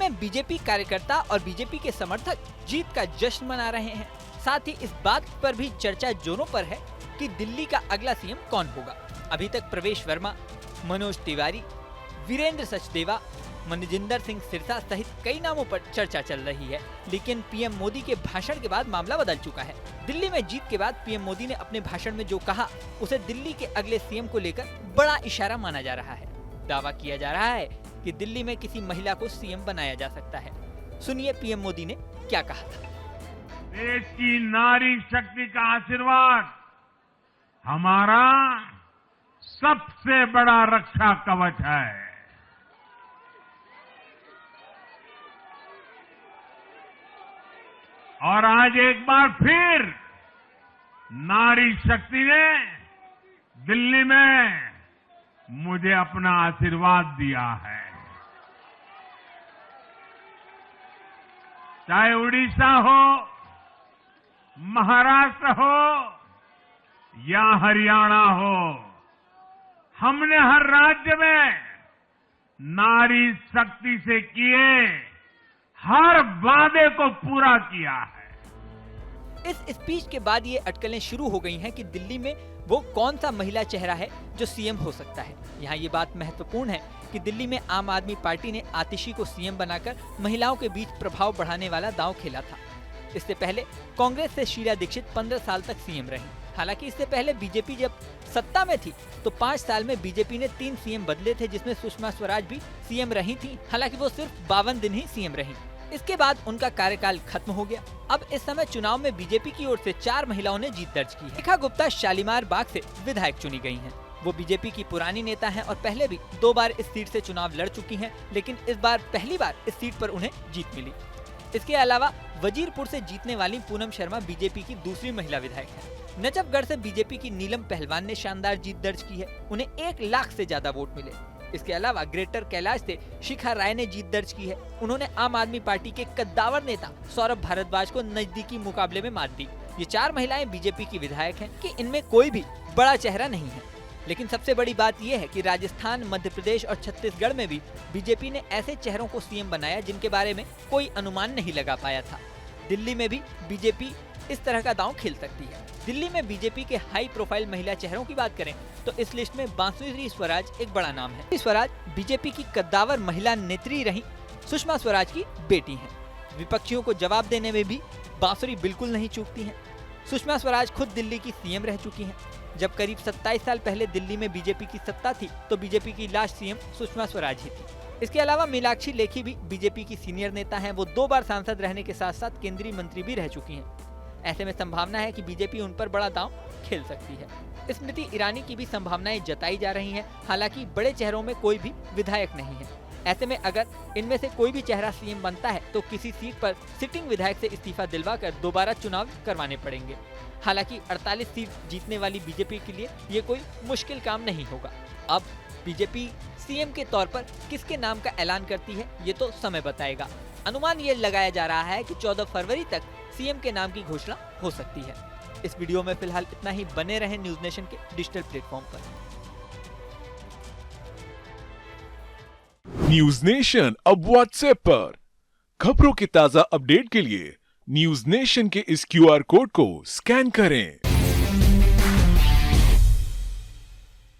में बीजेपी कार्यकर्ता और बीजेपी के समर्थक जीत का जश्न मना रहे हैं। साथ ही इस बात पर भी चर्चा जोरों पर है कि दिल्ली का अगला सीएम कौन होगा। अभी तक प्रवेश वर्मा, मनोज तिवारी, वीरेंद्र सचदेवा, मनजिंदर सिंह सिरसा सहित कई नामों पर चर्चा चल रही है, लेकिन पीएम मोदी के भाषण के बाद मामला बदल चुका है। दिल्ली में जीत के बाद पीएम मोदी ने अपने भाषण में जो कहा उसे दिल्ली के अगले सीएम को लेकर बड़ा इशारा माना जा रहा है। दावा किया जा रहा है कि दिल्ली में किसी महिला को सीएम बनाया जा सकता है। सुनिए पीएम मोदी ने क्या कहा था। देश की नारी शक्ति का आशीर्वाद हमारा सबसे बड़ा रक्षा कवच है। और आज एक बार फिर नारी शक्ति ने दिल्ली में मुझे अपना आशीर्वाद दिया है। चाहे उड़ीसा हो, महाराष्ट्र हो या हरियाणा हो, हमने हर राज्य में नारी शक्ति से किए हर वादे को पूरा किया है। इस स्पीच के बाद ये अटकलें शुरू हो गई हैं कि दिल्ली में वो कौन सा महिला चेहरा है जो सीएम हो सकता है। यहाँ ये बात महत्वपूर्ण है कि दिल्ली में आम आदमी पार्टी ने आतिशी को सीएम बनाकर महिलाओं के बीच प्रभाव बढ़ाने वाला दांव खेला था। इससे पहले कांग्रेस से शीला दीक्षित 15 साल तक सीएम रही। हालांकि इससे पहले बीजेपी जब सत्ता में थी तो 5 साल में बीजेपी ने 3 सीएम बदले थे, जिसमें सुषमा स्वराज भी सीएम रही थी। हालांकि वो सिर्फ 52 दिन ही सीएम रही। इसके बाद उनका कार्यकाल खत्म हो गया। अब इस समय चुनाव में बीजेपी की ओर से 4 महिलाओं ने जीत दर्ज की है। रेखा गुप्ता शालीमार बाग से विधायक चुनी गई हैं। वो बीजेपी की पुरानी नेता हैं और पहले भी 2 बार इस सीट से चुनाव लड़ चुकी हैं, लेकिन इस बार पहली बार इस सीट पर उन्हें जीत मिली। इसके अलावा वजीरपुर से जीतने वाली पूनम शर्मा बीजेपी की दूसरी महिला विधायक है। नजफगढ़ से बीजेपी की नीलम पहलवान ने शानदार जीत दर्ज की है। उन्हें 1 लाख से ज्यादा वोट मिले। इसके अलावा ग्रेटर कैलाश से शिखा राय ने जीत दर्ज की है। उन्होंने आम आदमी पार्टी के कद्दावर नेता सौरभ भारद्वाज को नजदीकी मुकाबले में मात दी। ये 4 महिलाएं बीजेपी की विधायक हैं कि इनमें कोई भी बड़ा चेहरा नहीं है। लेकिन सबसे बड़ी बात यह है कि राजस्थान, मध्य प्रदेश और छत्तीसगढ़ में भी बीजेपी ने ऐसे चेहरों को सीएम बनाया जिनके बारे में कोई अनुमान नहीं लगा पाया था। दिल्ली में भी बीजेपी इस तरह का दांव खेल सकती है। दिल्ली में बीजेपी के हाई प्रोफाइल महिला चेहरों की बात करें तो इस लिस्ट में बांसुरी स्वराज एक बड़ा नाम है। स्वराज बीजेपी की कद्दावर महिला नेत्री रही सुषमा स्वराज की बेटी हैं। विपक्षियों को जवाब देने में भी बांसुरी बिल्कुल नहीं चूकती हैं। सुषमा स्वराज खुद दिल्ली की सीएम रह चुकी हैं। जब करीब 27 साल पहले दिल्ली में बीजेपी की सत्ता थी तो बीजेपी की लास्ट सीएम सुषमा स्वराज ही थी। इसके अलावा मीनाक्षी लेखी भी बीजेपी की सीनियर नेता हैं। वो 2 बार सांसद रहने के साथ साथ केंद्रीय मंत्री भी रह चुकी हैं। ऐसे में संभावना है कि बीजेपी उन पर बड़ा दांव खेल सकती है। स्मृति ईरानी की भी संभावनाएं जताई जा रही हैं। हालांकि बड़े चेहरों में कोई भी विधायक नहीं है। ऐसे में अगर इनमें से कोई भी चेहरा सीएम बनता है तो किसी सीट पर सिटिंग विधायक से इस्तीफा दिलवाकर दोबारा चुनाव करवाने पड़ेंगे। हालांकि 48 सीट जीतने वाली बीजेपी के लिए ये कोई मुश्किल काम नहीं होगा। अब बीजेपी सीएम के तौर पर किसके नाम का ऐलान करती है ये तो समय बताएगा। अनुमान ये लगाया जा रहा है कि 14 फरवरी तक सीएम के नाम की घोषणा हो सकती है। इस वीडियो में फिलहाल इतना ही। बने रहें न्यूज नेशन के डिजिटल प्लेटफॉर्म पर। न्यूज नेशन अब व्हाट्सएप पर खबरों की ताजा अपडेट के लिए न्यूज नेशन के इस QR कोड को स्कैन करें।